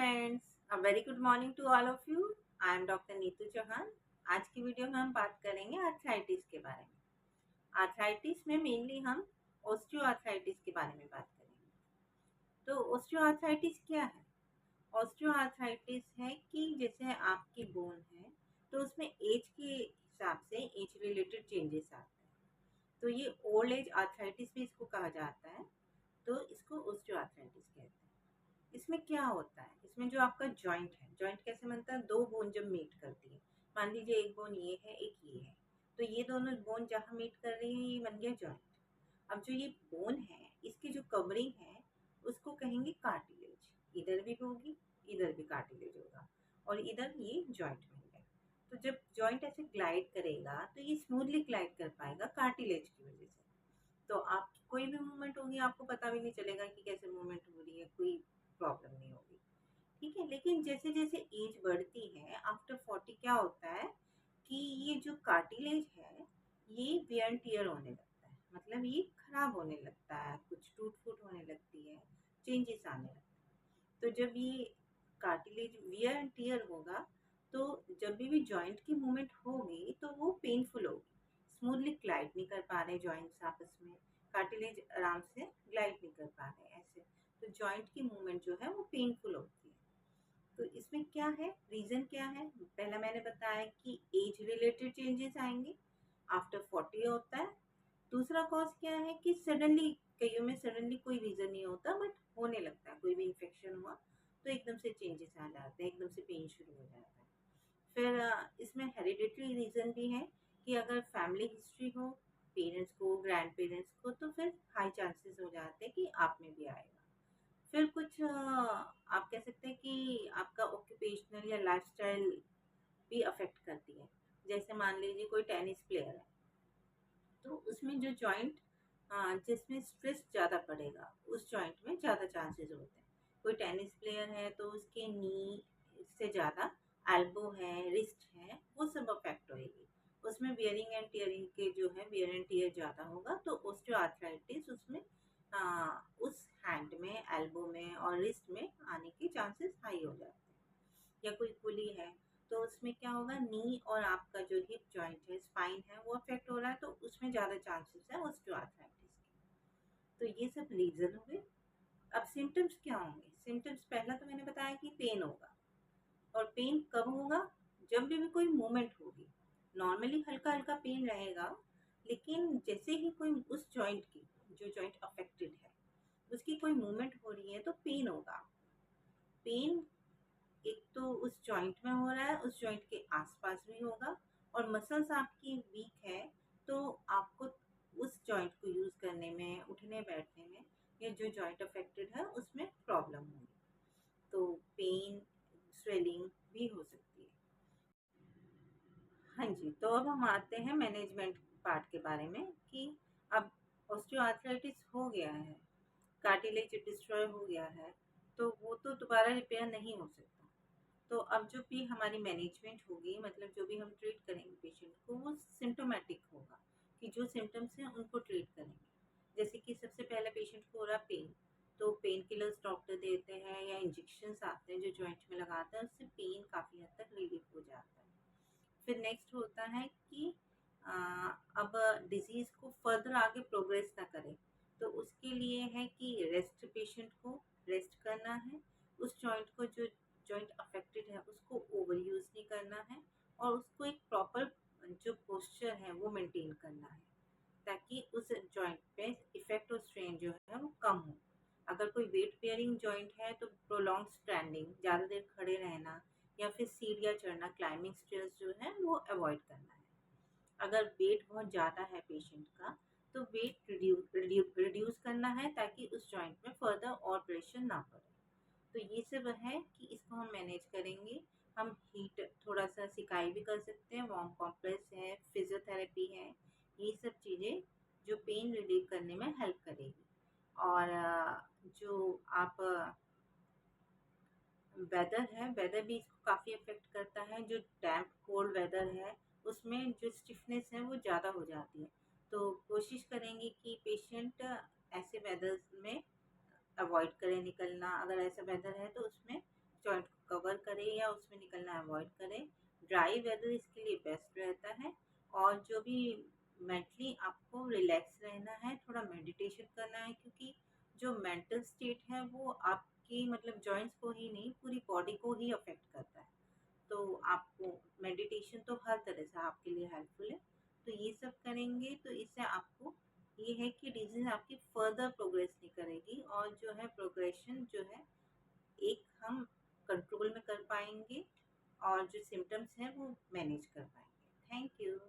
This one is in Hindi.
Friends, a very good morning to all of you. I am doctor Neetu Chauhan. आज की वीडियो में हम बात करेंगे आर्थराइटिस के बारे में। आर्थराइटिस में मेनली हम ऑस्टियोआर्थराइटिस के बारे में बात करेंगे। तो ऑस्टियोआर्थराइटिस क्या है? ऑस्टियोआर्थराइटिस है कि जैसे आपकी बोन है तो उसमें एज के हिसाब से एज रिलेटेड चेंजेस आते हैं। तो ये ओल्ड एज आर्थराइटिस भी इसको कहा जाता है। तो इसको ऑस्टियोआर्थराइटिस कहते हैं। इसमें क्या होता है? इसमें जो आपका जॉइंट है, जॉइंट कैसे बनता है? दो बोन जब मीट करती है, मान लीजिए एक बोन ये है, एक ये है, तो ये दोनों बोन जहाँ मीट कर रही है ये बन गया जॉइंट। अब जो ये बोन है इसकी जो कवरिंग है उसको कहेंगे कार्टिलेज। इधर भी होगी, इधर भी कार्टिलेज होगा और इधर ये जॉइंट बन गया। तो जब जॉइंट ऐसे ग्लाइड करेगा तो ये स्मूथली ग्लाइड कर पाएगा कार्टिलेज की वजह से। तो आपकी कोई भी मूवमेंट होगी आपको पता भी नहीं चलेगा कि कैसे मूवमेंट हो रही है, कोई प्रॉब्लम नहीं होगी। ठीक है, लेकिन जैसे जैसे एज बढ़ती है आफ्टर 40 क्या होता है कि ये जो कार्टिलेज है ये वियर एंड टियर होने लगता है, मतलब ये खराब होने लगता है, कुछ टूट फूट होने लगती है, चेंजेस आने लगते हैं। तो जब ये कार्टिलेज वियर एंड टियर होगा तो जब भी जॉइंट की मूवमेंट होगी तो वो पेनफुल होगी। स्मूथली ग्लाइड नहीं कर पा रहे जॉइंट्स आपस में, कार्टिलेज आराम से ग्लाइड नहीं कर पा रहे ऐसे। तो जॉइंट की मूवमेंट जो है वो पेनफुल होती है। तो इसमें क्या है, रीजन क्या है? पहला मैंने बताया कि एज रिलेटेड चेंजेस आएंगे, आफ्टर 40 होता है। दूसरा कॉज क्या है कि सडनली, कईयों में सडनली कोई रीजन नहीं होता बट होने लगता है, कोई भी इन्फेक्शन हुआ तो एकदम से चेंजेस आ जाते हैं, एकदम से पेन शुरू हो जाता है। फिर इसमें हेरिडिटरी रीजन भी है कि अगर फैमिली हिस्ट्री हो पेरेंट्स को, ग्रैंड पेरेंट्स को, तो फिर हाई चांसेस हो जाते हैं कि आप में भी आएगा। फिर कुछ आप कह सकते हैं कि आपका ऑक्यूपेशनल या लाइफस्टाइल भी अफेक्ट करती है। जैसे मान लीजिए कोई टेनिस प्लेयर है तो उसमें जो जॉइंट जिसमें स्ट्रेस ज़्यादा पड़ेगा उस जॉइंट में ज़्यादा चांसेस होते हैं। कोई टेनिस प्लेयर है तो उसके नी से ज़्यादा एल्बो है, रिस्ट है, वो सब अफेक्ट होएगी। उसमें वियरिंग एंड टीयरिंग के जो है वियर एंड टीयर ज़्यादा होगा तो ऑस्टियोआर्थराइटिस उसमें उस हैंड में, एल्बो में और रिस्ट में आने के चांसेस हाई हो जाते हैं। या कोई पुली है तो उसमें क्या होगा, नी और आपका जो हिप जॉइंट है, स्पाइन है, वो अफेक्ट हो रहा है तो उसमें ज़्यादा चांसेस है ऑस्टियोआर्थराइटिस के। तो ये सब रीजन हुए। अब सिम्टम्स क्या होंगे? सिम्टम्स पहला तो मैंने बताया कि पेन होगा। और पेन कब होगा? जब भी कोई मूवमेंट होगी। नॉर्मली हल्का हल्का पेन रहेगा, लेकिन जैसे ही कोई उस जॉइंट की, जो जॉइंट अफेक्टेड है उसकी कोई मूवमेंट हो रही है तो पेन होगा। पेन एक तो उस जॉइंट में हो रहा है, उस जॉइंट के आसपास भी होगा। और मसल्स आपकी वीक है तो आपको उस जॉइंट को यूज करने में, उठने बैठने में, या जो जॉइंट अफेक्टेड है उसमें प्रॉब्लम होगी। तो पेन, स्वेलिंग भी हो सकती है। हाँ जी, तो अब हम आते हैं मैनेजमेंट पार्ट के बारे में कि अब ऑस्टियोआर्थराइटिस हो गया है, कार्टिलेज डिस्ट्रॉय हो गया है, तो वो तो दोबारा रिपेयर नहीं हो सकता। तो अब जो भी हमारी मैनेजमेंट होगी, मतलब जो भी हम ट्रीट करेंगे पेशेंट को, वो सिम्टोमेटिक होगा कि जो सिम्टम्स हैं उनको ट्रीट करेंगे। जैसे कि सबसे पहले पेशेंट को हो रहा पेन, तो पेन किलर्स डॉक्टर देते हैं या इंजेक्शंस आते हैं जो जॉइंट में लगाते हैं, उससे पेन काफ़ी हद तक रिलीफ हो जाता है। फिर नेक्स्ट होता है कि आ, अब डिजीज़ को फर्दर आगे प्रोग्रेस ना करे तो उसके लिए है कि रेस्ट, पेशेंट को रेस्ट करना है। उस जॉइंट को, जो जॉइंट अफेक्टेड है, उसको ओवर यूज़ नहीं करना है और उसको एक प्रॉपर जो पोस्चर है वो मेंटेन करना है ताकि उस जॉइंट पे इफेक्ट और स्ट्रेन जो है वो कम हो। अगर कोई वेट बेयरिंग जॉइंट है तो प्रोलॉन्ग स्टैंडिंग, ज़्यादा देर खड़े रहना या फिर सीढ़ियाँ चढ़ना, क्लाइंबिंग स्टेयर्स जो है वो अवॉइड करना है। अगर वेट बहुत ज़्यादा है पेशेंट का तो वेट रिड्यूस करना है ताकि उस जॉइंट में फर्दर और प्रेशर ना पड़े। तो ये सब है कि इसको हम मैनेज करेंगे। हम हीट, थोड़ा सा सिकाई भी कर सकते हैं, वार्म कॉम्प्रेस है, फिजियोथेरेपी है, ये सब चीज़ें जो पेन रिलीव करने में हेल्प करेगी। और जो आप वेदर है, वेदर भी इसको काफ़ी अफेक्ट करता है। जो डैम्प कोल्ड वेदर है उसमें जो स्टिफनेस है वो ज़्यादा हो जाती है। तो कोशिश करेंगे कि पेशेंट ऐसे वेदर्स में अवॉइड करें निकलना। अगर ऐसा वेदर है तो उसमें जॉइंट को कवर करे या उसमें निकलना अवॉइड करें। ड्राई वेदर इसके लिए बेस्ट रहता है। और जो भी मेंटली आपको रिलैक्स रहना है, थोड़ा मेडिटेशन करना है, क्योंकि जो मेंटल स्टेट है वो आपकी मतलब जॉइंट्स को ही नहीं पूरी बॉडी को ही अफेक्ट करता है। तो आपको मेडिटेशन तो हर तरह से आपके लिए हेल्पफुल है। तो ये सब करेंगे तो इससे आपको ये है कि डिजीज आपकी फर्दर प्रोग्रेस नहीं करेगी, और जो है प्रोग्रेशन जो है एक हम कंट्रोल में कर पाएंगे, और जो सिम्टम्स हैं वो मैनेज कर पाएंगे। Thank you.